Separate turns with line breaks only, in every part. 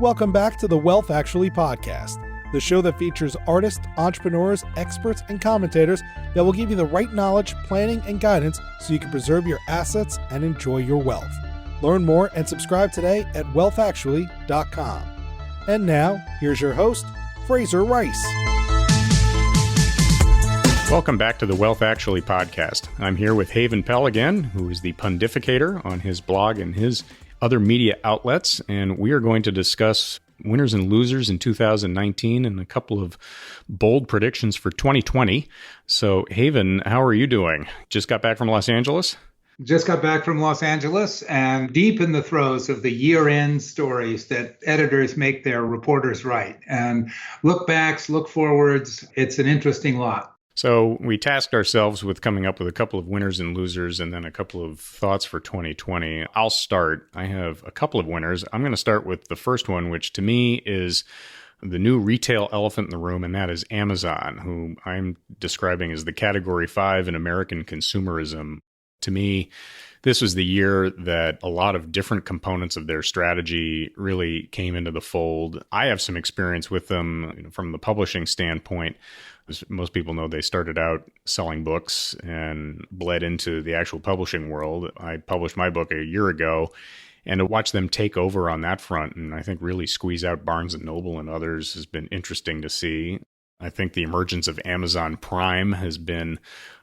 Welcome back to the Wealth Actually podcast, the show that features artists, entrepreneurs, experts, and commentators that will give you the right knowledge, planning, and guidance so you can preserve your assets and enjoy your wealth. Learn more and subscribe today at wealthactually.com. And now, here's your host, Frazer Rice.
Welcome back to the Wealth Actually podcast. I'm here with Haven Pell again, who is the Pundificator on his blog and his other media outlets, and we are going to discuss winners and losers in 2019 and a couple of bold predictions for 2020. So, Haven, how are you doing? Just got back from Los Angeles?
Just got back from Los Angeles and deep in the throes of the year-end stories that editors make their reporters write. And look backs, look forwards. It's an interesting lot.
So we tasked ourselves with coming up with a couple of winners and losers and then a couple of thoughts for 2020. I'll start. I have a couple of winners. I'm going to start with the first one, which to me is the new retail elephant in the room, and that is Amazon, who I'm describing as the Category 5 in American consumerism. To me, this was the year that a lot of different components of their strategy really came into the fold. I have some experience with them from the publishing standpoint. As most people know, they started out selling books and bled into the actual publishing world. I published my book a year ago, and to watch them take over on that front and I think really squeeze out Barnes & Noble and others has been interesting to see. I think the emergence of Amazon Prime has been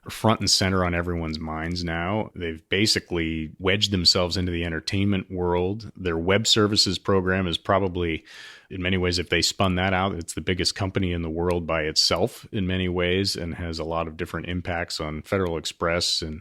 front and center on everyone's minds now. They've basically wedged themselves into the entertainment world. Their web services program is probably, in many ways, if they spun that out, it's the biggest company in the world by itself in many ways and has a lot of different impacts on Federal Express and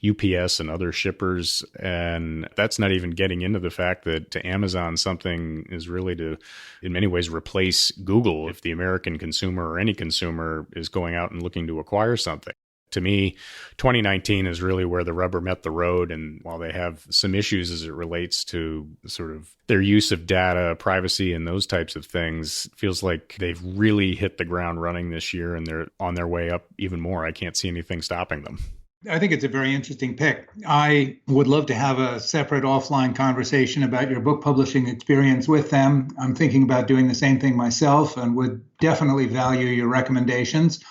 UPS and other shippers. And that's not even getting into the fact that to Amazon, something is really to, in many ways, replace Google if the American consumer or any consumer is going out and looking to acquire something. To me, 2019 is really where the rubber met the road. And while they have some issues as it relates to sort of their use of data, privacy, and those types of things, it feels like they've really hit the ground running this year and they're on their way up even more. I can't see anything stopping them.
I think it's a very interesting pick. I would love to have a separate offline conversation about your book publishing experience with them. I'm thinking about doing the same thing myself and would definitely value your recommendations.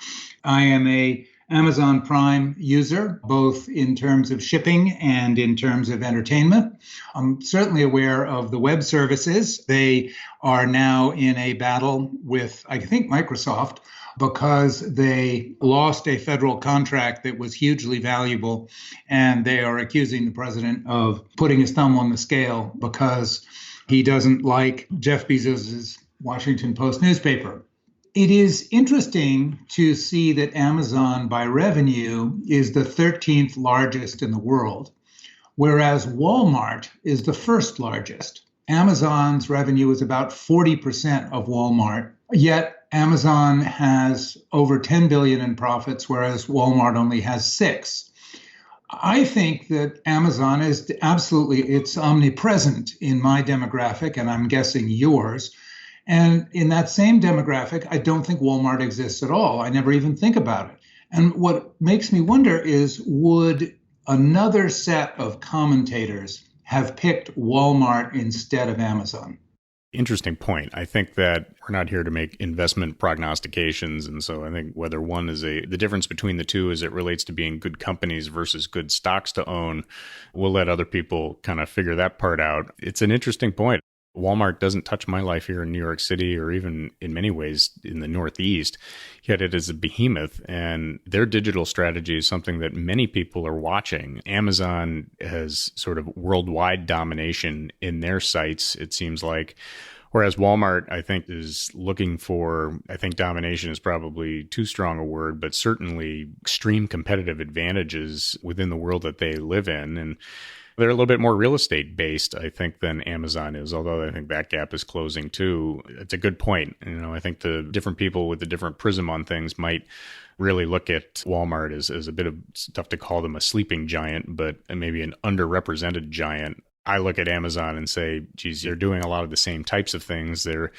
I am a Amazon Prime user, both in terms of shipping and in terms of entertainment. I'm certainly aware of the web services. They are now in a battle with, I think, Microsoft, because they lost a federal contract that was hugely valuable, and they are accusing the president of putting his thumb on the scale because he doesn't like Jeff Bezos's Washington Post newspaper. It is interesting to see that Amazon by revenue is the 13th largest in the world, whereas Walmart is the first largest. Amazon's revenue is about 40% of Walmart, yet Amazon has over $10 billion in profits, whereas Walmart only has 6. I think that Amazon is absolutely, it's omnipresent in my demographic, and I'm guessing yours. And in that same demographic, I don't think Walmart exists at all. I never even think about it. And what makes me wonder is, would another set of commentators have picked Walmart instead of Amazon?
Interesting point. I think that we're not here to make investment prognostications. And so I think whether one is the difference between the two as it relates to being good companies versus good stocks to own, we'll let other people kind of figure that part out. It's an interesting point. Walmart doesn't touch my life here in New York City or even in many ways in the Northeast, yet it is a behemoth, and their digital strategy is something that many people are watching. Amazon has sort of worldwide domination in their sites, it seems like, whereas Walmart, I think, is looking for, I think domination is probably too strong a word, but certainly extreme competitive advantages within the world that they live in. And they're a little bit more real estate based, I think, than Amazon is, although I think that gap is closing too. It's a good point. I think the different people with the different prism on things might really look at Walmart as a bit of tough to call them a sleeping giant, but maybe an underrepresented giant. I look at Amazon and say, geez, they're doing a lot of the same types of things. They're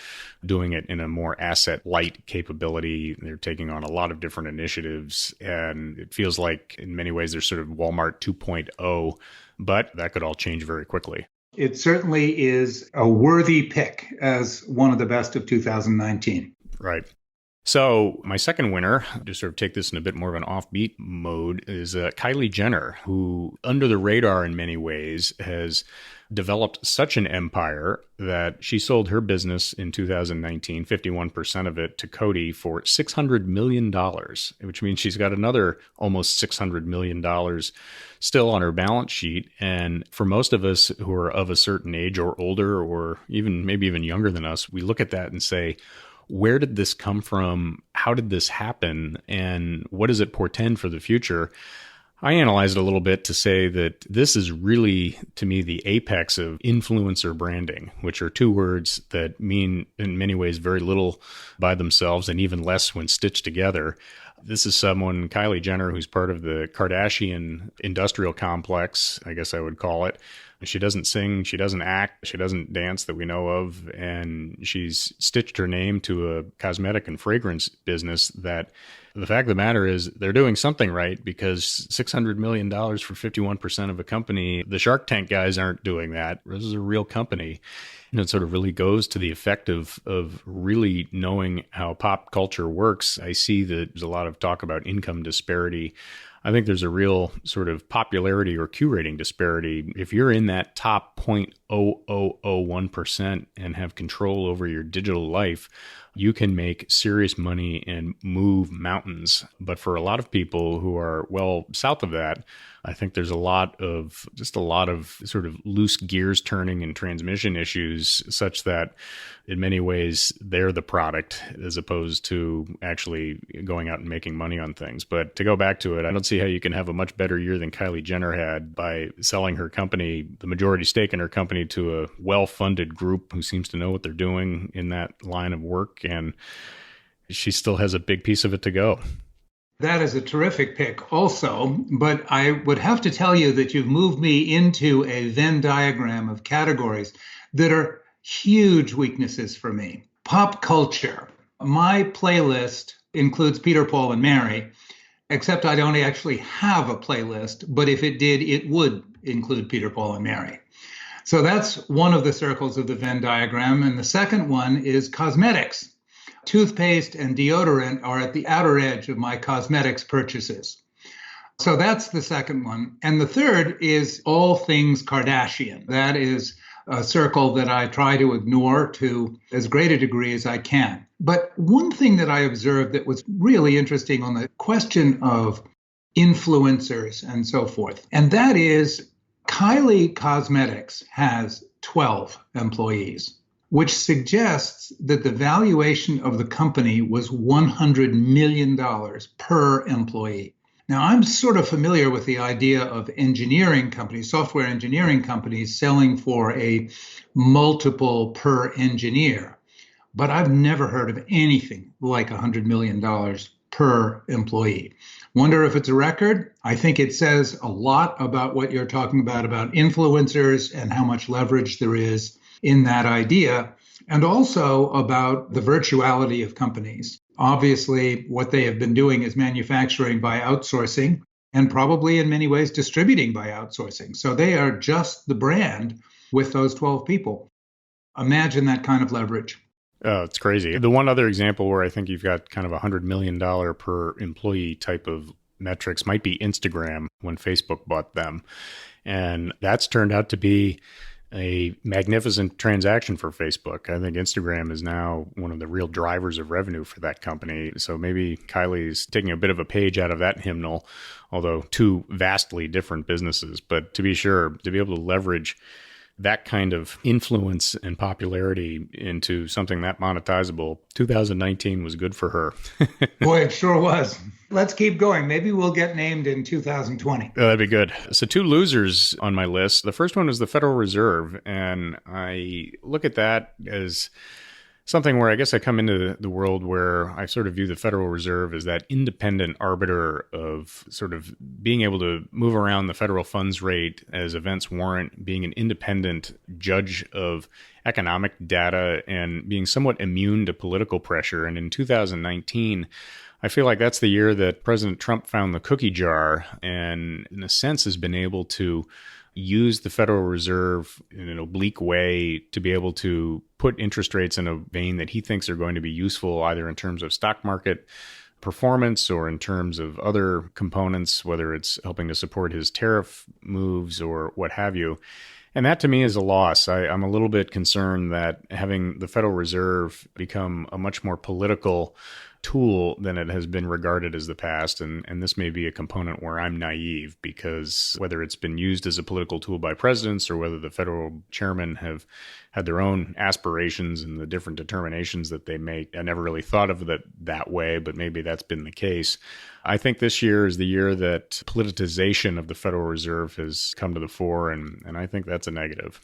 doing it in a more asset light capability. They're taking on a lot of different initiatives. And it feels like in many ways they're sort of Walmart 2.0, but that could all change very quickly.
It certainly is a worthy pick as one of the best of 2019.
Right. So my second winner, to sort of take this in a bit more of an offbeat mode, is Kylie Jenner, who under the radar in many ways has developed such an empire that she sold her business in 2019, 51% of it to Coty for $600 million, which means she's got another almost $600 million still on her balance sheet. And for most of us who are of a certain age or older, or maybe even younger than us, we look at that and say, where did this come from? How did this happen? And what does it portend for the future? I analyzed it a little bit to say that this is really, to me, the apex of influencer branding, which are two words that mean in many ways very little by themselves and even less when stitched together. This is someone, Kylie Jenner, who's part of the Kardashian industrial complex, I guess I would call it. She doesn't sing, she doesn't act, she doesn't dance that we know of, and she's stitched her name to a cosmetic and fragrance business that the fact of the matter is they're doing something right, because $600 million for 51% of a company, the Shark Tank guys aren't doing that. This is a real company. And it sort of really goes to the effect of really knowing how pop culture works. I see that there's a lot of talk about income disparity. I think there's a real sort of popularity or Q rating disparity. If you're in that top 0.0001% and have control over your digital life, you can make serious money and move mountains. But for a lot of people who are well south of that, I think there's a lot of sort of loose gears turning and transmission issues, such that in many ways they're the product as opposed to actually going out and making money on things. But to go back to it, I don't see how you can have a much better year than Kylie Jenner had by selling her company, the majority stake in her company, to a well-funded group who seems to know what they're doing in that line of work. And she still has a big piece of it to go.
That is a terrific pick also, but I would have to tell you that you've moved me into a Venn diagram of categories that are huge weaknesses for me. Pop culture. My playlist includes Peter, Paul, and Mary, except I don't actually have a playlist, but if it did, it would include Peter, Paul, and Mary. So that's one of the circles of the Venn diagram. And the second one is cosmetics. Toothpaste and deodorant are at the outer edge of my cosmetics purchases. So that's the second one. And the third is all things Kardashian. That is a circle that I try to ignore to as great a degree as I can. But one thing that I observed that was really interesting on the question of influencers and so forth, and that is Kylie Cosmetics has 12 employees, which suggests that the valuation of the company was $100 million per employee. Now, I'm sort of familiar with the idea of engineering companies, software engineering companies selling for a multiple per engineer, but I've never heard of anything like $100 million per employee. Wonder if it's a record? I think it says a lot about what you're talking about influencers and how much leverage there is in that idea, and also about the virtuality of companies. Obviously, what they have been doing is manufacturing by outsourcing and probably in many ways distributing by outsourcing. So they are just the brand with those 12 people. Imagine that kind of leverage.
Oh, it's crazy. The one other example where I think you've got kind of $100 million per employee type of metrics might be Instagram when Facebook bought them. And that's turned out to be a magnificent transaction for Facebook. I think Instagram is now one of the real drivers of revenue for that company. So maybe Kylie's taking a bit of a page out of that hymnal, although two vastly different businesses. But to be sure, to be able to leverage that kind of influence and popularity into something that monetizable, 2019 was good for her.
Boy, it sure was. Let's keep going. Maybe we'll get named in 2020.
Oh, that'd be good. So two losers on my list. The first one was the Federal Reserve. And I look at that as something where I guess I come into the world where I sort of view the Federal Reserve as that independent arbiter of sort of being able to move around the federal funds rate as events warrant, being an independent judge of economic data and being somewhat immune to political pressure. And in 2019, I feel like that's the year that President Trump found the cookie jar and in a sense has been able to use the Federal Reserve in an oblique way to be able to put interest rates in a vein that he thinks are going to be useful, either in terms of stock market performance or in terms of other components, whether it's helping to support his tariff moves or what have you. And that to me is a loss. I'm a little bit concerned that having the Federal Reserve become a much more political tool than it has been regarded as the past. And this may be a component where I'm naive, because whether it's been used as a political tool by presidents or whether the federal chairmen have had their own aspirations and the different determinations that they make, I never really thought of it that way, but maybe that's been the case. I think this year is the year that politicization of the Federal Reserve has come to the fore, and I think that's a negative.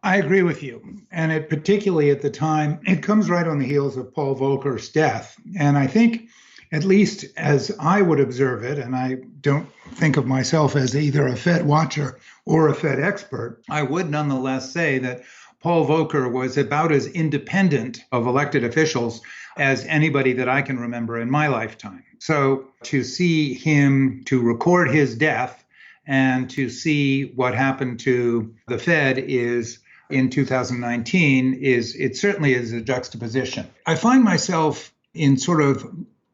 I agree with you. And it particularly at the time, it comes right on the heels of Paul Volcker's death. And I think, at least as I would observe it, and I don't think of myself as either a Fed watcher or a Fed expert, I would nonetheless say that Paul Volcker was about as independent of elected officials as anybody that I can remember in my lifetime. So to see him, to record his death and to see what happened to the Fed in 2019 it certainly is a juxtaposition. I find myself in sort of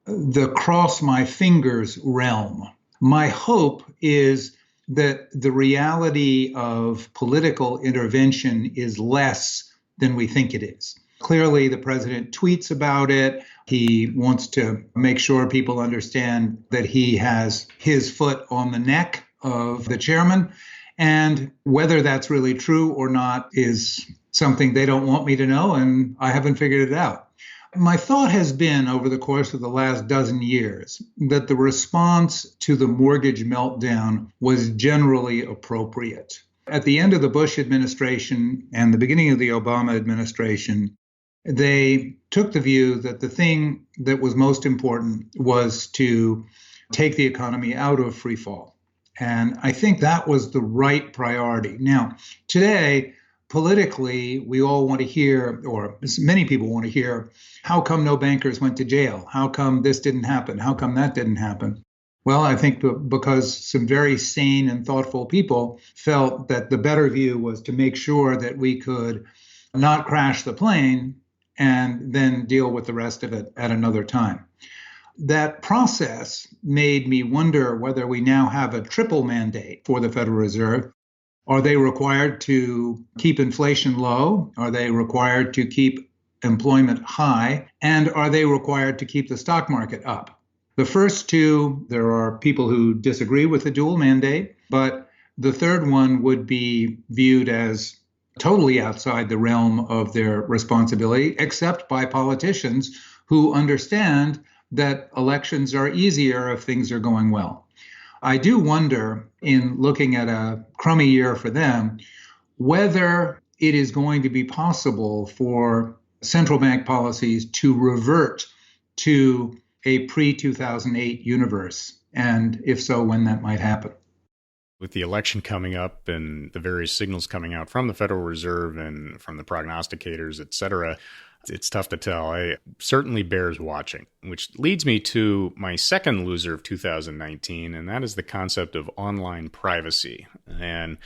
the cross my fingers realm. My hope is that the reality of political intervention is less than we think it is. Clearly, the president tweets about it. He wants to make sure people understand that he has his foot on the neck of the chairman. And whether that's really true or not is something they don't want me to know, and I haven't figured it out. My thought has been over the course of the last dozen years that the response to the mortgage meltdown was generally appropriate. At the end of the Bush administration and the beginning of the Obama administration, they took the view that the thing that was most important was to take the economy out of free fall. And I think that was the right priority. Now, today, politically, we all want to hear, or many people want to hear, how come no bankers went to jail? How come this didn't happen? How come that didn't happen? Well, I think because some very sane and thoughtful people felt that the better view was to make sure that we could not crash the plane and then deal with the rest of it at another time. That process made me wonder whether we now have a triple mandate for the Federal Reserve. Are they required to keep inflation low? Are they required to keep employment high? And are they required to keep the stock market up? The first two, there are people who disagree with the dual mandate, but the third one would be viewed as totally outside the realm of their responsibility, except by politicians who understand that elections are easier if things are going well. I do wonder, in looking at a crummy year for them, whether it is going to be possible for central bank policies to revert to a pre-2008 universe, and if so, when that might happen.
With the election coming up and the various signals coming out from the Federal Reserve and from the prognosticators, et cetera, it's tough to tell. It certainly bears watching, which leads me to my second loser of 2019, and that is the concept of online privacy. And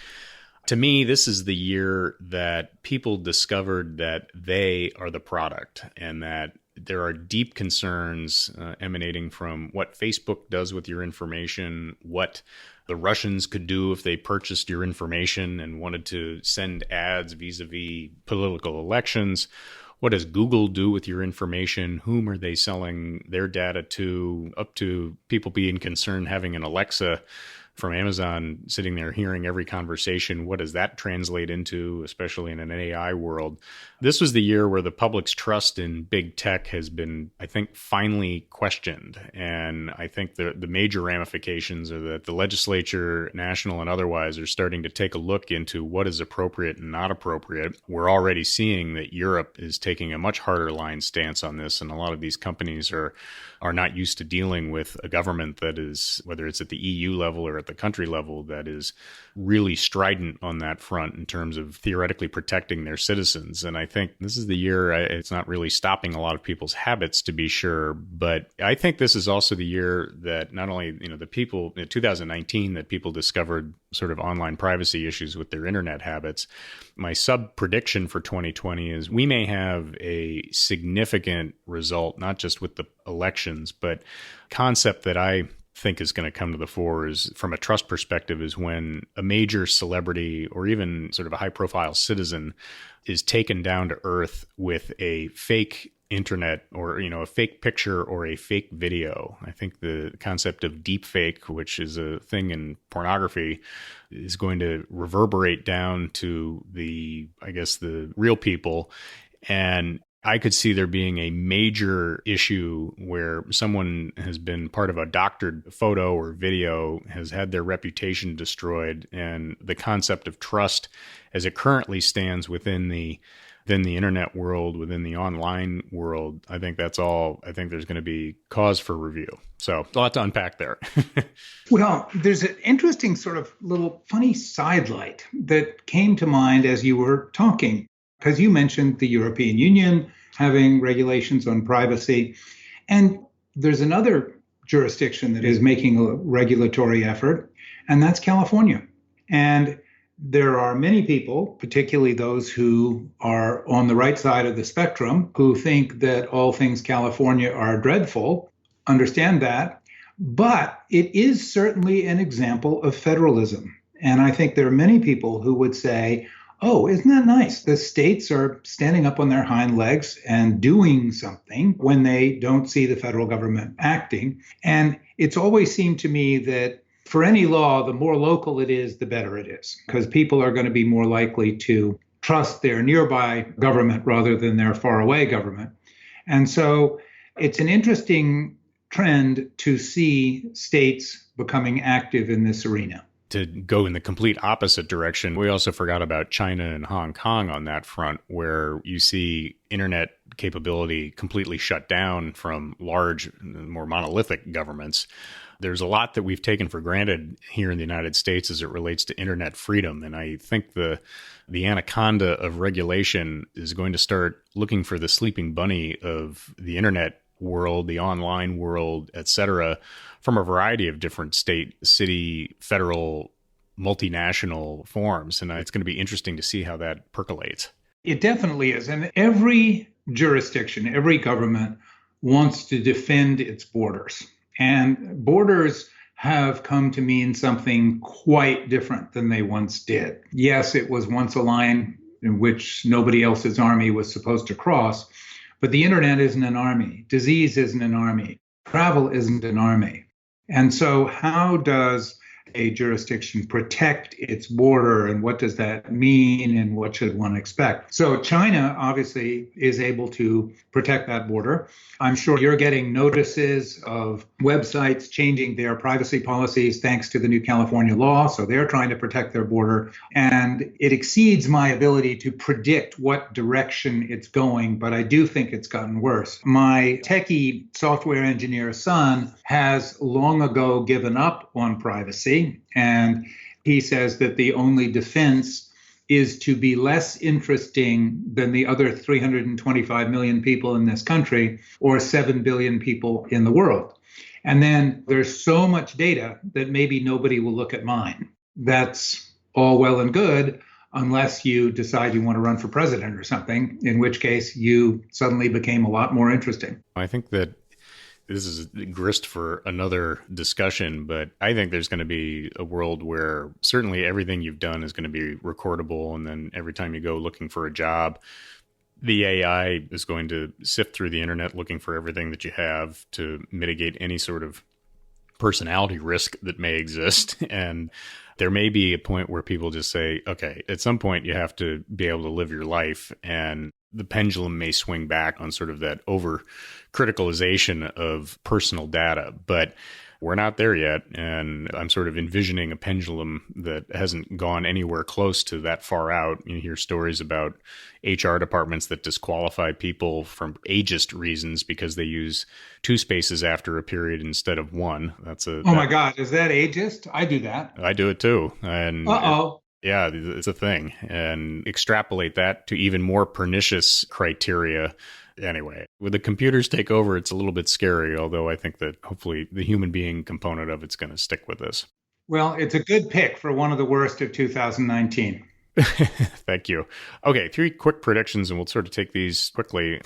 to me, this is the year that people discovered that they are the product, and that there are deep concerns emanating from what Facebook does with your information, what the Russians could do if they purchased your information and wanted to send ads vis-a-vis political elections. What does Google do with your information? Whom are they selling their data to? Up to people being concerned having an Alexa from Amazon sitting there hearing every conversation. What does that translate into, especially in an AI world? This was the year where the public's trust in big tech has been, I think, finally questioned. And I think the major ramifications are that the legislature, national and otherwise, are starting to take a look into what is appropriate and not appropriate. We're already seeing that Europe is taking a much harder line stance on this. And a lot of these companies are not used to dealing with a government that is, whether it's at the EU level or at the country level that is really strident on that front in terms of theoretically protecting their citizens. And I think this is the year, it's not really stopping a lot of people's habits, to be sure, but I think this is also the year that not only, the people in 2019 that people discovered sort of online privacy issues with their internet habits. My sub prediction for 2020 is we may have a significant result, not just with the elections, but concept that I think is going to come to the fore is, from a trust perspective, is when a major celebrity or even sort of a high profile citizen is taken down to earth with a fake internet or, a fake picture or a fake video. I think the concept of deep fake, which is a thing in pornography, is going to reverberate down to the real people. And I could see there being a major issue where someone has been part of a doctored photo or video, has had their reputation destroyed, and the concept of trust as it currently stands within the internet world, within the online world, I think there's going to be cause for review. So a lot to unpack there.
Well, there's an interesting sort of little funny sidelight that came to mind as you were talking, because you mentioned the European Union having regulations on privacy. And there's another jurisdiction that is making a regulatory effort, and that's California. And there are many people, particularly those who are on the right side of the spectrum, who think that all things California are dreadful. Understand that. But it is certainly an example of federalism. And I think there are many people who would say, oh, isn't that nice? The states are standing up on their hind legs and doing something when they don't see the federal government acting. And it's always seemed to me that for any law, the more local it is, the better it is, because people are going to be more likely to trust their nearby government rather than their faraway government. And so it's an interesting trend to see states becoming active in this arena.
To go in the complete opposite direction, we also forgot about China and Hong Kong on that front, where you see internet capability completely shut down from large, more monolithic governments. There's a lot that we've taken for granted here in the United States as it relates to internet freedom. And I think the anaconda of regulation is going to start looking for the sleeping bunny of the internet world, the online world, et cetera, from a variety of different state, city, federal, multinational forms. And it's going to be interesting to see how that percolates.
It definitely is. And every jurisdiction, every government wants to defend its borders. And borders have come to mean something quite different than they once did. Yes, it was once a line in which nobody else's army was supposed to cross, but the internet isn't an army. Disease isn't an army. Travel isn't an army. And so how does a jurisdiction protect its border, and what does that mean, and what should one expect? So China obviously is able to protect that border. I'm sure you're getting notices of websites changing their privacy policies thanks to the new California law. So they're trying to protect their border. And it exceeds my ability to predict what direction it's going, but I do think it's gotten worse. My techie software engineer son has long ago given up on privacy. And he says that the only defense is to be less interesting than the other 325 million people in this country or 7 billion people in the world. And then there's so much data that maybe nobody will look at mine. That's all well and good unless you decide you want to run for president or something, in which case you suddenly became a lot more interesting.
I think that this is grist for another discussion, but I think there's going to be a world where certainly everything you've done is going to be recordable. And then every time you go looking for a job, the AI is going to sift through the internet looking for everything that you have to mitigate any sort of personality risk that may exist. And there may be a point where people just say, okay, at some point you have to be able to live your life, and the pendulum may swing back on sort of that over criticalization of personal data. But We're not there yet. And I'm sort of envisioning a pendulum that hasn't gone anywhere close to that far out. You hear stories about HR departments that disqualify people from ageist reasons because they use 2 spaces after a period instead of 1.
My God, is that ageist? I do that.
I do it too. And yeah, it's a thing. And extrapolate that to even more pernicious criteria. Anyway, with the computers take over, it's a little bit scary, although I think that hopefully the human being component of it's going to stick with us.
Well, it's a good pick for one of the worst of 2019.
Thank you. Okay, 3 quick predictions, and we'll sort of take these quickly.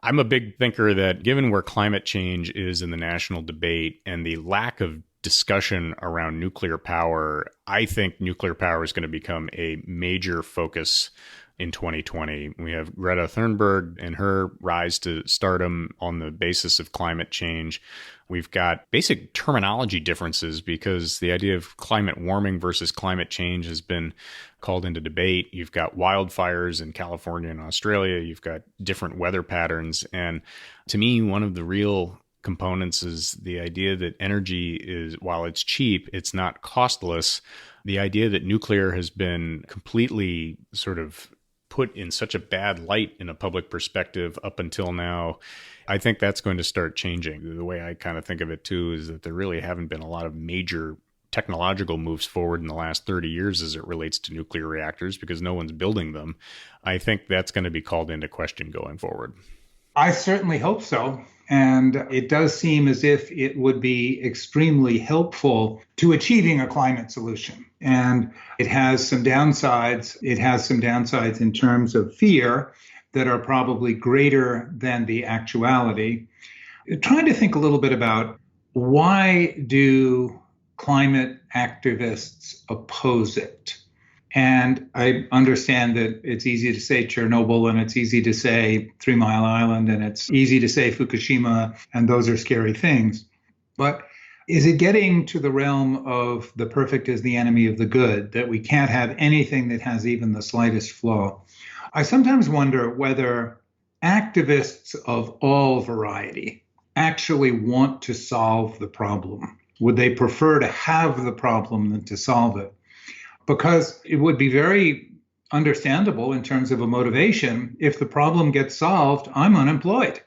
I'm a big thinker that given where climate change is in the national debate and the lack of discussion around nuclear power, I think nuclear power is going to become a major focus in 2020. We have Greta Thunberg and her rise to stardom on the basis of climate change. We've got basic terminology differences because the idea of climate warming versus climate change has been called into debate. You've got wildfires in California and Australia. You've got different weather patterns. And to me, one of the real components is the idea that energy is, while it's cheap, it's not costless. The idea that nuclear has been completely sort of put in such a bad light in a public perspective up until now, I think that's going to start changing. The way I kind of think of it too is that there really haven't been a lot of major technological moves forward in the last 30 years as it relates to nuclear reactors because no one's building them. I think that's going to be called into question going forward.
I certainly hope so. And it does seem as if it would be extremely helpful to achieving a climate solution. And it has some downsides. It has some downsides in terms of fear that are probably greater than the actuality. Trying to think a little bit about why do climate activists oppose it? And I understand that it's easy to say Chernobyl and it's easy to say 3 Mile Island and it's easy to say Fukushima, and those are scary things. But is it getting to the realm of the perfect is the enemy of the good, that we can't have anything that has even the slightest flaw? I sometimes wonder whether activists of all variety actually want to solve the problem. Would they prefer to have the problem than to solve it? Because it would be very understandable in terms of a motivation. If the problem gets solved, I'm unemployed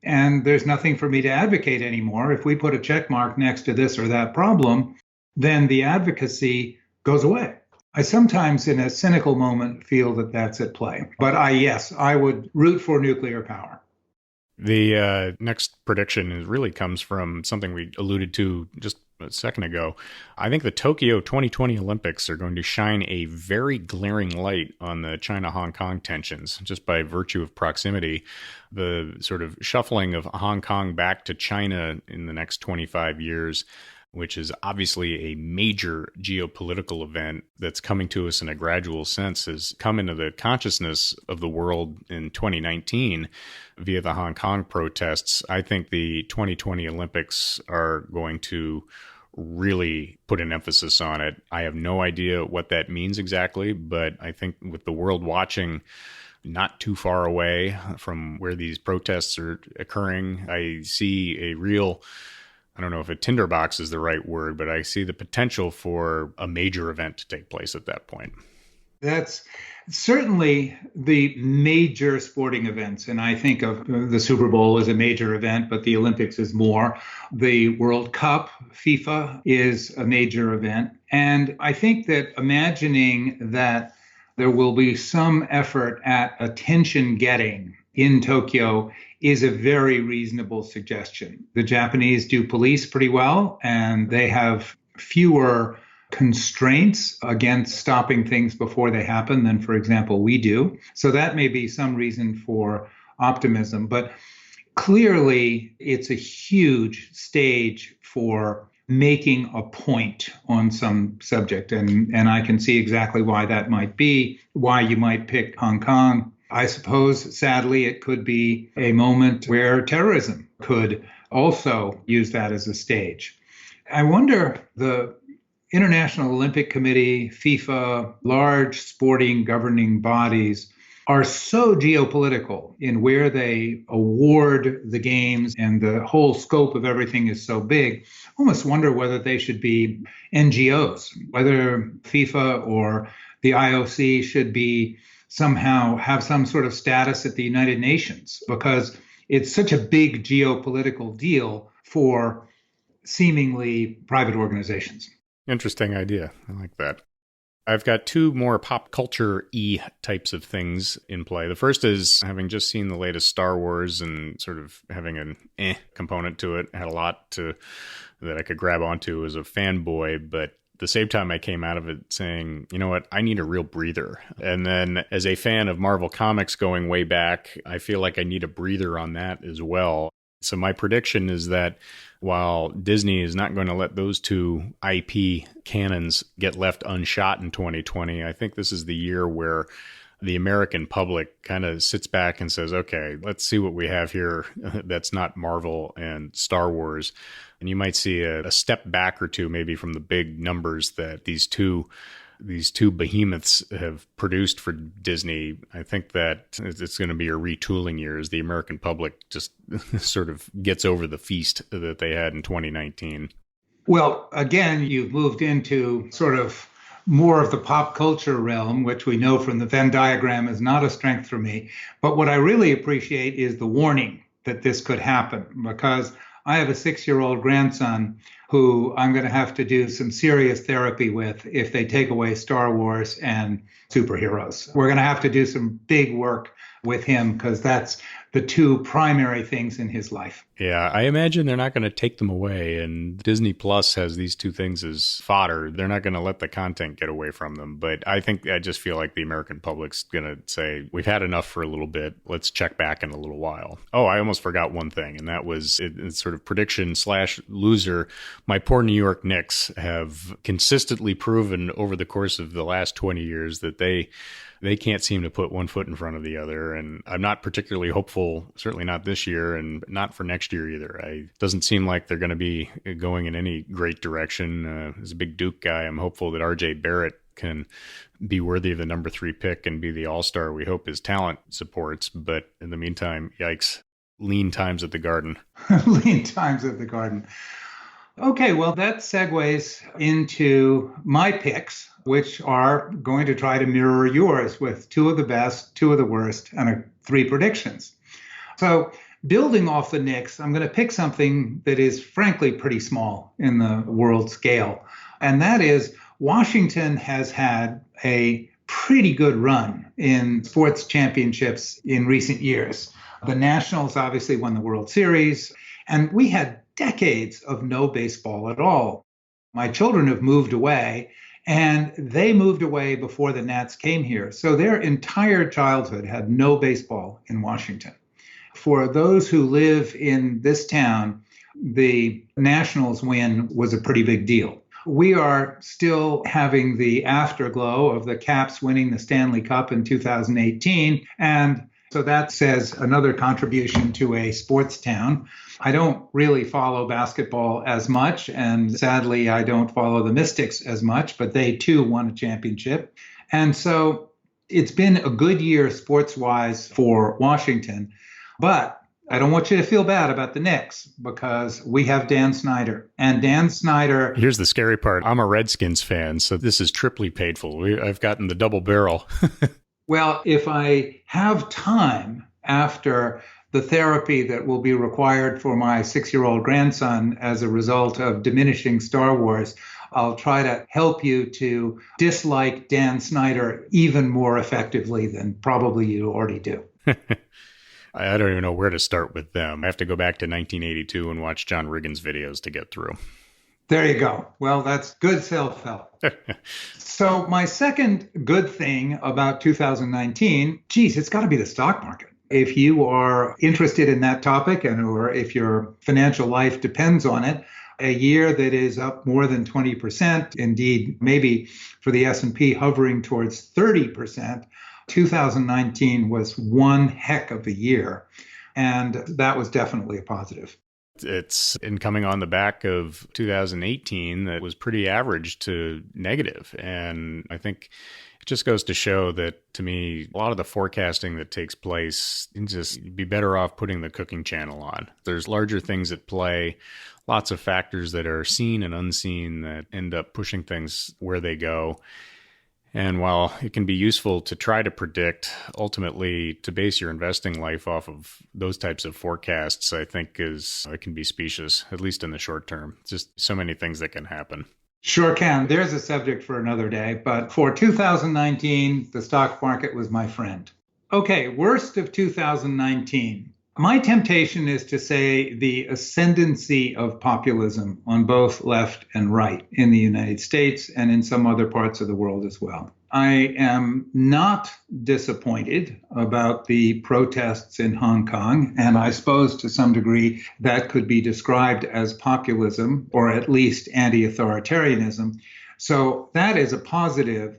and there's nothing for me to advocate anymore. If we put a check mark next to this or that problem, then the advocacy goes away. I sometimes, in a cynical moment, feel that that's at play. But I would root for nuclear power.
The next prediction really comes from something we alluded to just a second ago. I think the Tokyo 2020 Olympics are going to shine a very glaring light on the China-Hong Kong tensions, just by virtue of proximity. The sort of shuffling of Hong Kong back to China in the next 25 years, which is obviously a major geopolitical event that's coming to us in a gradual sense, has come into the consciousness of the world in 2019 via the Hong Kong protests. I think the 2020 Olympics are going to really put an emphasis on it. I have no idea what that means exactly, but I think with the world watching not too far away from where these protests are occurring, I see a real, I don't know if a tinderbox is the right word, but I see the potential for a major event to take place at that point.
That's certainly the major sporting events. And I think of the Super Bowl as a major event, but the Olympics is more. The World Cup, FIFA, is a major event. And I think that imagining that there will be some effort at attention getting in Tokyo is a very reasonable suggestion. The Japanese do police pretty well, and they have fewer constraints against stopping things before they happen than, for example, we do. So that may be some reason for optimism. But clearly, it's a huge stage for making a point on some subject. And I can see exactly why that might be, why you might pick Hong Kong. I suppose, sadly, it could be a moment where terrorism could also use that as a stage. I wonder, the International Olympic Committee, FIFA, large sporting governing bodies, are so geopolitical in where they award the games, and the whole scope of everything is so big. I almost wonder whether they should be NGOs, whether FIFA or the IOC should be somehow have some sort of status at the United Nations, because it's such a big geopolitical deal for seemingly private organizations.
Interesting idea. I like that. I've got two more pop culture-y types of things in play. The first is having just seen the latest Star Wars and sort of having an component to it. Had a lot that I could grab onto as a fanboy, but at the same time I came out of it saying, you know what, I need a real breather. And then as a fan of Marvel Comics going way back, I feel like I need a breather on that as well. So my prediction is that while Disney is not going to let those two IP canons get left unshot in 2020, I think this is the year where the American public kind of sits back and says, okay, let's see what we have here that's not Marvel and Star Wars. And you might see a step back or two maybe from the big numbers that these two behemoths have produced for Disney. I think that it's going to be a retooling year as the American public just sort of gets over the feast that they had in 2019.
Well, again, you've moved into sort of more of the pop culture realm, which we know from the Venn diagram is not a strength for me. But what I really appreciate is the warning that this could happen, because I have a 6-year-old grandson who I'm going to have to do some serious therapy with if they take away Star Wars and superheroes. We're going to have to do some big work with him, because that's the two primary things in his life.
Yeah, I imagine they're not going to take them away. And Disney Plus has these two things as fodder. They're not going to let the content get away from them. But I just feel like the American public's going to say, we've had enough for a little bit. Let's check back in a little while. Oh, I almost forgot one thing. And that was it's sort of prediction / loser. My poor New York Knicks have consistently proven over the course of the last 20 years that they can't seem to put one foot in front of the other. And I'm not particularly hopeful, certainly not this year and not for next year either. It doesn't seem like they're going to be going in any great direction. As a big Duke guy, I'm hopeful that RJ Barrett can be worthy of the number 3 pick and be the all-star we hope his talent supports. But in the meantime, yikes, lean times at the Garden.
Lean times at the Garden. Okay, well, that segues into my picks, which are going to try to mirror yours with 2 of the best, 2 of the worst, and 3 predictions. So building off the Knicks, I'm going to pick something that is frankly pretty small in the world scale. And that is Washington has had a pretty good run in sports championships in recent years. The Nationals obviously won the World Series, and we had decades of no baseball at all. My children have moved away, and they moved away before the Nats came here. So their entire childhood had no baseball in Washington. For those who live in this town, the Nationals win was a pretty big deal. We are still having the afterglow of the Caps winning the Stanley Cup in 2018, and so that says another contribution to a sports town. I don't really follow basketball as much, and sadly, I don't follow the Mystics as much, but they too won a championship. And so it's been a good year sports-wise for Washington, but I don't want you to feel bad about the Knicks, because we have Dan Snyder. And Dan Snyder...
Here's the scary part. I'm a Redskins fan, so this is triply painful. I've gotten the double barrel.
Well, if I have time after the therapy that will be required for my 6-year-old grandson as a result of diminishing Star Wars, I'll try to help you to dislike Dan Snyder even more effectively than probably you already do.
I don't even know where to start with them. I have to go back to 1982 and watch John Riggins videos to get through.
There you go. Well, that's good self-help. So my second good thing about 2019, it's got to be the stock market. If you are interested in that topic, or if your financial life depends on it, a year that is up more than 20%, indeed, maybe for the S&P hovering towards 30%, 2019 was one heck of a year. And that was definitely a positive.
It's in coming on the back of 2018 that was pretty average to negative. And I think It just goes to show that, to me, a lot of the forecasting that takes place, you just be better off putting the cooking channel on. There's larger things at play, lots of factors that are seen and unseen that end up pushing things where they go. And while it can be useful to try to predict, ultimately to base your investing life off of those types of forecasts, I think it can be specious, at least in the short term. Just so many things that can happen.
Sure can. There's a subject for another day. But for 2019, the stock market was my friend. Okay, worst of 2019. My temptation is to say the ascendancy of populism on both left and right in the United States and in some other parts of the world as well. I am not disappointed about the protests in Hong Kong, and I suppose to some degree that could be described as populism or at least anti-authoritarianism. So that is a positive.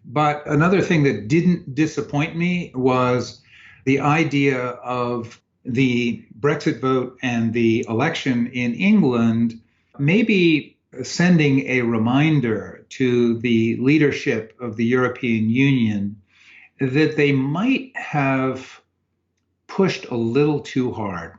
But another thing that didn't disappoint me was the idea of the Brexit vote and the election in England maybe sending a reminder to the leadership of the European Union that they might have pushed a little too hard.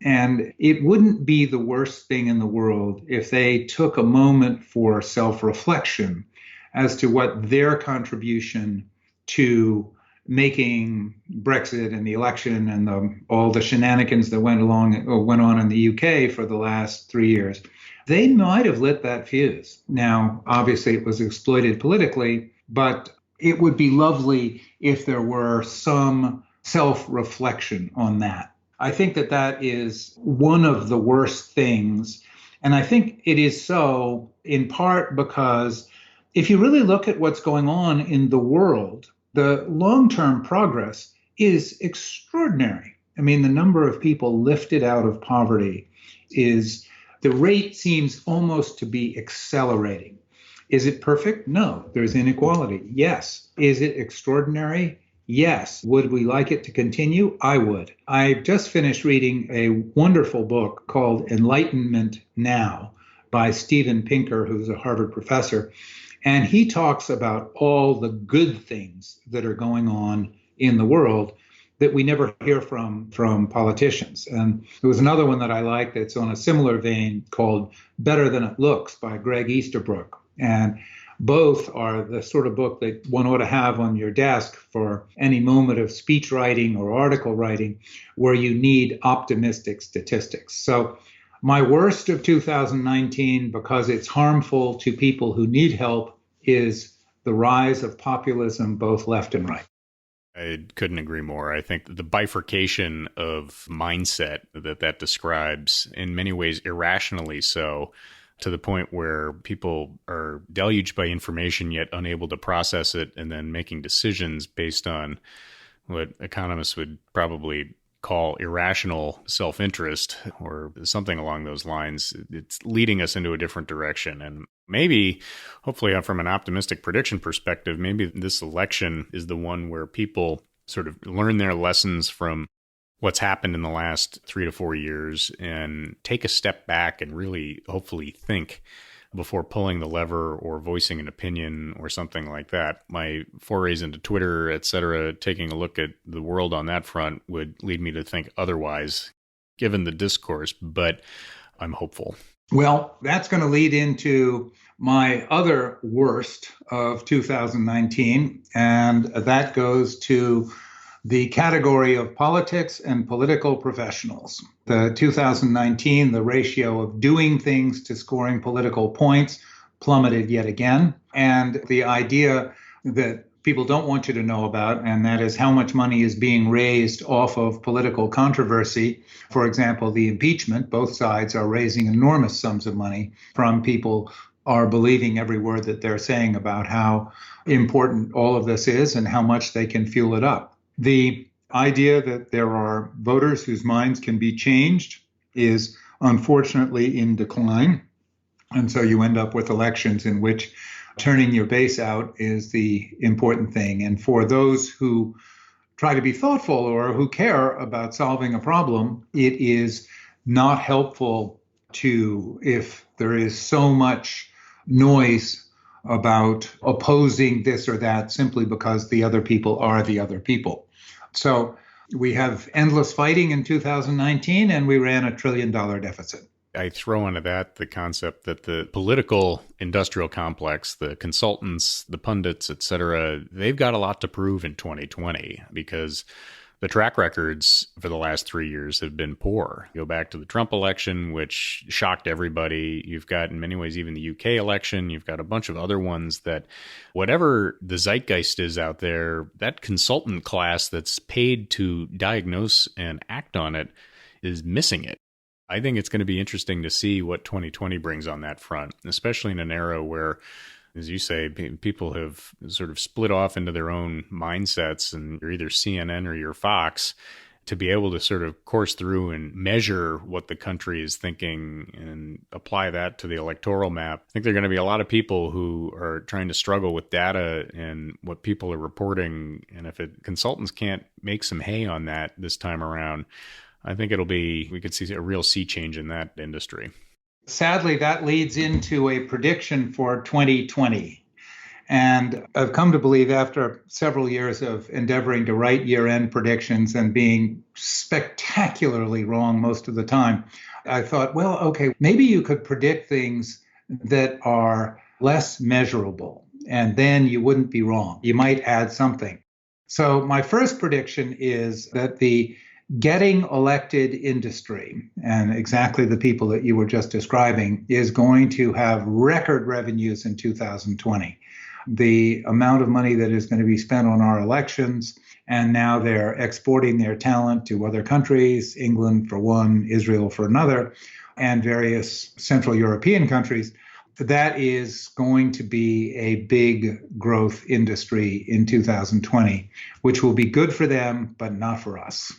And it wouldn't be the worst thing in the world if they took a moment for self-reflection as to what their contribution to making Brexit and the election and all the shenanigans that went on in the UK for the last 3 years, they might have lit that fuse. Now, obviously, it was exploited politically, but it would be lovely if there were some self-reflection on that. I think that that is one of the worst things. And I think it is so in part because if you really look at what's going on in the world, the long-term progress is extraordinary. I mean, the number of people lifted out of poverty the rate seems almost to be accelerating. Is it perfect? No. There's inequality. Yes. Is it extraordinary? Yes. Would we like it to continue? I would. I just finished reading a wonderful book called Enlightenment Now by Steven Pinker, who's a Harvard professor. And he talks about all the good things that are going on in the world that we never hear from politicians. And there was another one that I like that's on a similar vein called Better Than It Looks by Greg Easterbrook. And both are the sort of book that one ought to have on your desk for any moment of speech writing or article writing where you need optimistic statistics. So my worst of 2019, because it's harmful to people who need help, is the rise of populism, both left and right.
I couldn't agree more. I think the bifurcation of mindset that describes, in many ways irrationally so, to the point where people are deluged by information yet unable to process it and then making decisions based on what economists would probably call irrational self-interest or something along those lines. It's leading us into a different direction. And maybe, hopefully from an optimistic prediction perspective, maybe this election is the one where people sort of learn their lessons from what's happened in the last 3 to 4 years and take a step back and really hopefully think before pulling the lever or voicing an opinion or something like that. My forays into Twitter, et cetera, taking a look at the world on that front would lead me to think otherwise, given the discourse, but I'm hopeful.
Well, that's going to lead into my other worst of 2019, and that goes to the category of politics and political professionals. The 2019, the ratio of doing things to scoring political points plummeted yet again. And the idea that people don't want you to know about, and that is how much money is being raised off of political controversy. For example, the impeachment, both sides are raising enormous sums of money from people are believing every word that they're saying about how important all of this is and how much they can fuel it up. The idea that there are voters whose minds can be changed is unfortunately in decline. And so you end up with elections in which turning your base out is the important thing. And for those who try to be thoughtful or who care about solving a problem, it is not helpful if there is so much noise about opposing this or that simply because the other people are the other people. So we have endless fighting in 2019, and we ran $1 trillion deficit.
I throw into that the concept that the political industrial complex, the consultants, the pundits, et cetera, they've got a lot to prove in 2020 because the track records for the last 3 years have been poor. Go back to the Trump election, which shocked everybody. You've got, in many ways, even the UK election. You've got a bunch of other ones that, whatever the zeitgeist is out there, that consultant class that's paid to diagnose and act on it is missing it. I think it's going to be interesting to see what 2020 brings on that front, especially in an era where, as you say, people have sort of split off into their own mindsets, and you're either CNN or you're Fox, to be able to sort of course through and measure what the country is thinking and apply that to the electoral map. I think there are going to be a lot of people who are trying to struggle with data and what people are reporting. And if consultants can't make some hay on that this time around, I think we could see a real sea change in that industry.
Sadly, that leads into a prediction for 2020. And I've come to believe, after several years of endeavoring to write year-end predictions and being spectacularly wrong most of the time, I thought, well, okay, maybe you could predict things that are less measurable, and then you wouldn't be wrong. You might add something. So my first prediction is that the getting elected industry, and exactly the people that you were just describing, is going to have record revenues in 2020. The amount of money that is going to be spent on our elections, and now they're exporting their talent to other countries, England for one, Israel for another, and various Central European countries. That is going to be a big growth industry in 2020, which will be good for them, but not for us.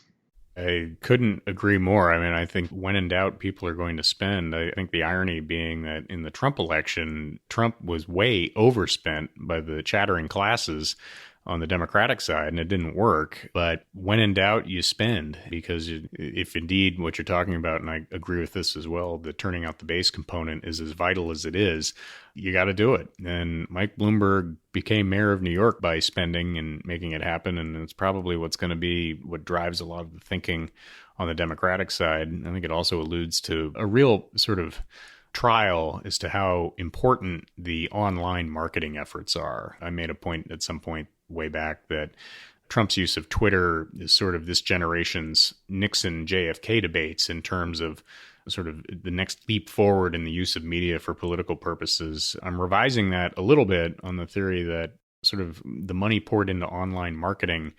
I couldn't agree more. I mean, I think when in doubt, people are going to spend. I think the irony being that in the Trump election, Trump was way overspent by the chattering classes on the Democratic side, and it didn't work. But when in doubt, you spend, because if indeed what you're talking about, and I agree with this as well, the turning out the base component is as vital as it is, you got to do it. And Mike Bloomberg became mayor of New York by spending and making it happen. And it's probably what's going to be what drives a lot of the thinking on the Democratic side. I think it also alludes to a real sort of trial as to how important the online marketing efforts are. I made a point at some point way back that Trump's use of Twitter is sort of this generation's Nixon JFK debates in terms of sort of the next leap forward in the use of media for political purposes. I'm revising that a little bit on the theory that sort of the money poured into online marketing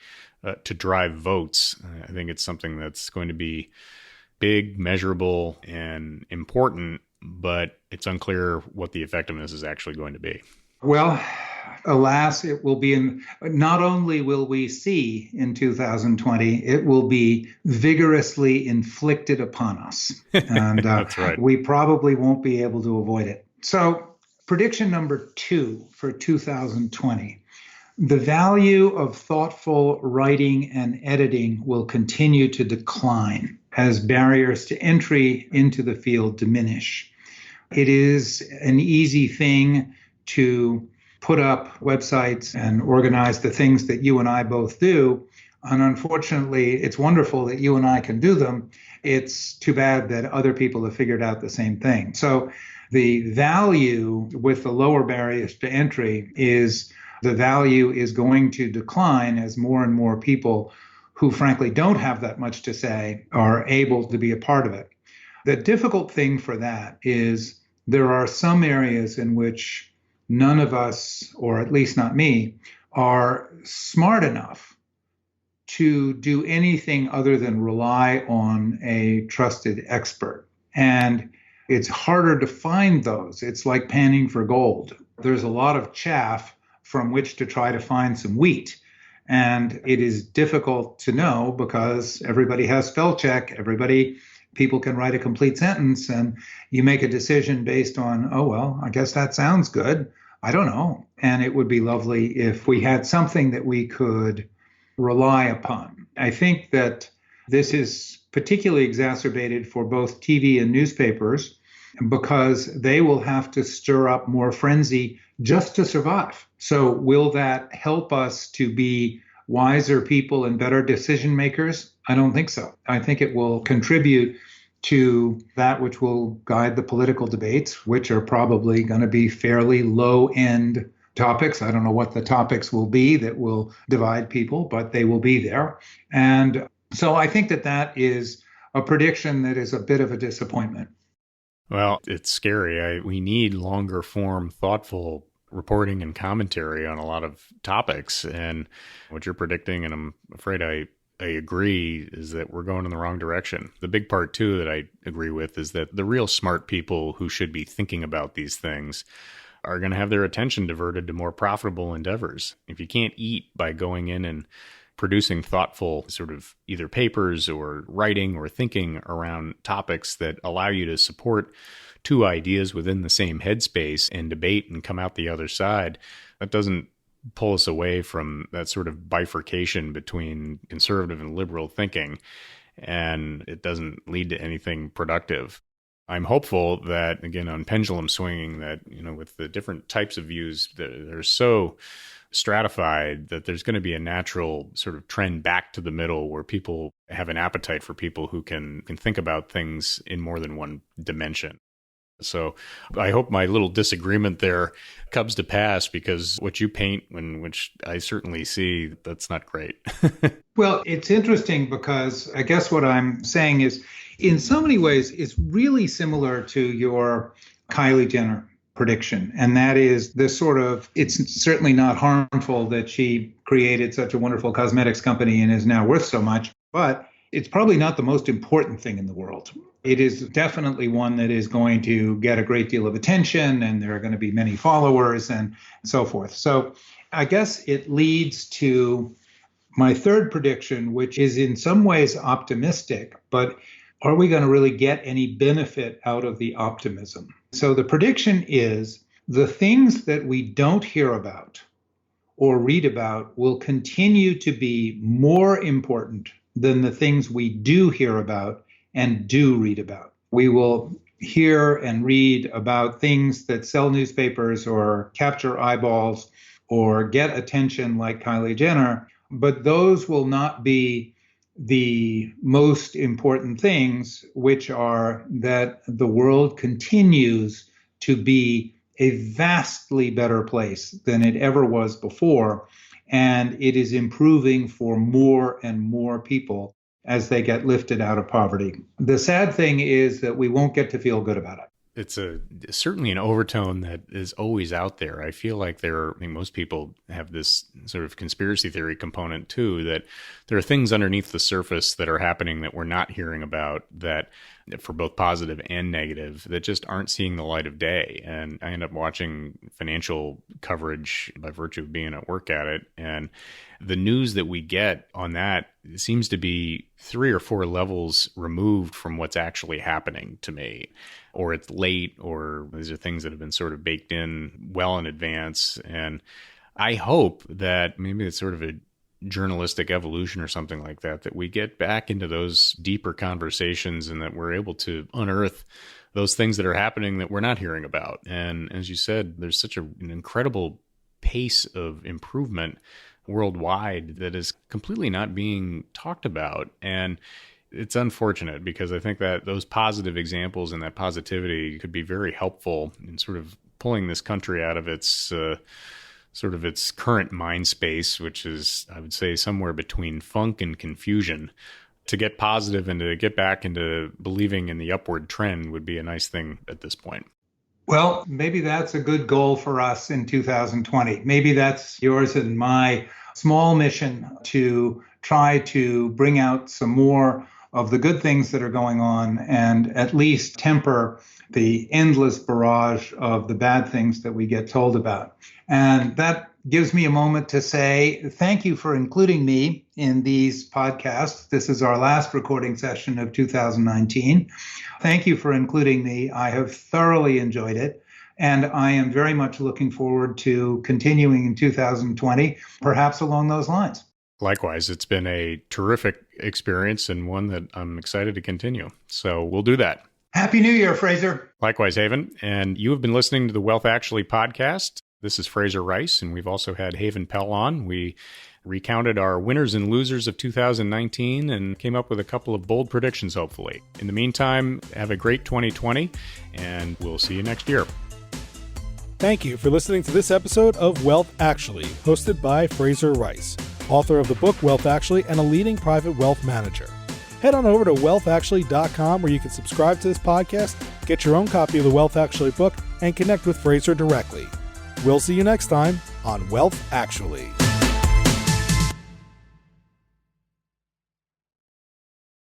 to drive votes. I think it's something that's going to be big, measurable, and important, but it's unclear what the effectiveness is actually going to be.
Well, alas, it will be not only will we see in 2020, it will be vigorously inflicted upon us. And
That's right.
We probably won't be able to avoid it. So prediction number 2 for 2020. The value of thoughtful writing and editing will continue to decline as barriers to entry into the field diminish. It is an easy thing to put up websites and organize the things that you and I both do. And unfortunately, it's wonderful that you and I can do them. It's too bad that other people have figured out the same thing. So the value with the lower barriers to entry is the value is going to decline as more and more people who frankly don't have that much to say are able to be a part of it. The difficult thing for that is there are some areas in which none of us, or at least not me, are smart enough to do anything other than rely on a trusted expert. And it's harder to find those. It's like panning for gold. There's a lot of chaff from which to try to find some wheat. And it is difficult to know because everybody has spell check. People can write a complete sentence, and you make a decision based on, oh, well, I guess that sounds good. I don't know. And it would be lovely if we had something that we could rely upon. I think that this is particularly exacerbated for both TV and newspapers because they will have to stir up more frenzy just to survive. So will that help us to be wiser people and better decision makers? I don't think so. I think it will contribute to that which will guide the political debates, which are probably going to be fairly low end topics. I don't know what the topics will be that will divide people, but they will be there. And so I think that that is a prediction that is a bit of a disappointment.
Well, it's scary. We need longer form, thoughtful reporting and commentary on a lot of topics. And what you're predicting, and I'm afraid I agree, is that we're going in the wrong direction. The big part, too, that I agree with is that the real smart people who should be thinking about these things are going to have their attention diverted to more profitable endeavors. If you can't eat by going in and producing thoughtful sort of either papers or writing or thinking around topics that allow you to support two ideas within the same headspace and debate and come out the other side, that doesn't pull us away from that sort of bifurcation between conservative and liberal thinking, and it doesn't lead to anything productive. I'm hopeful that, again, on pendulum swinging, that, with the different types of views that are so stratified, that there's going to be a natural sort of trend back to the middle where people have an appetite for people who can think about things in more than one dimension. So I hope my little disagreement there comes to pass, because what you paint, which I certainly see, that's not great.
Well, it's interesting because I guess what I'm saying is, in so many ways, it's really similar to your Kylie Jenner prediction. And that is this sort of, it's certainly not harmful that she created such a wonderful cosmetics company and is now worth so much, but it's probably not the most important thing in the world. It is definitely one that is going to get a great deal of attention, and there are going to be many followers and so forth. So I guess it leads to my third prediction, which is in some ways optimistic, but are we going to really get any benefit out of the optimism? So the prediction is the things that we don't hear about or read about will continue to be more important than the things we do hear about and do read about. We will hear and read about things that sell newspapers or capture eyeballs or get attention like Kylie Jenner, but those will not be the most important things, which are that the world continues to be a vastly better place than it ever was before, and it is improving for more and more people as they get lifted out of poverty. The sad thing is that we won't get to feel good about it.
It's certainly an overtone that is always out there. I feel like most people have this sort of conspiracy theory component too, that there are things underneath the surface that are happening that we're not hearing about, that for both positive and negative, that just aren't seeing the light of day. And I end up watching financial coverage by virtue of being at work at it. And the news that we get on that seems to be 3 or 4 levels removed from what's actually happening to me. Or it's late, or these are things that have been sort of baked in well in advance. And I hope that maybe it's sort of a journalistic evolution or something like that, that we get back into those deeper conversations and that we're able to unearth those things that are happening that we're not hearing about. And as you said, there's such an incredible pace of improvement worldwide that is completely not being talked about. And it's unfortunate, because I think that those positive examples and that positivity could be very helpful in sort of pulling this country out of its its current mind space, which is, I would say, somewhere between funk and confusion. To get positive and to get back into believing in the upward trend would be a nice thing at this point.
Well, maybe that's a good goal for us in 2020. Maybe that's yours and my small mission to try to bring out some more of the good things that are going on and at least temper the endless barrage of the bad things that we get told about. And that gives me a moment to say thank you for including me in these podcasts. This is our last recording session of 2019. Thank you for including me. I have thoroughly enjoyed it, and I am very much looking forward to continuing in 2020, perhaps along those lines.
Likewise, it's been a terrific experience and one that I'm excited to continue. So we'll do that.
Happy New Year, Fraser.
Likewise, Haven. And you have been listening to the Wealth Actually podcast. This is Fraser Rice, and we've also had Haven Pell on. We recounted our winners and losers of 2019 and came up with a couple of bold predictions, hopefully. In the meantime, have a great 2020, and we'll see you next year.
Thank you for listening to this episode of Wealth Actually, hosted by Fraser Rice, author of the book Wealth Actually and a leading private wealth manager. Head on over to wealthactually.com where you can subscribe to this podcast, get your own copy of the Wealth Actually book, and connect with Fraser directly. We'll see you next time on Wealth Actually.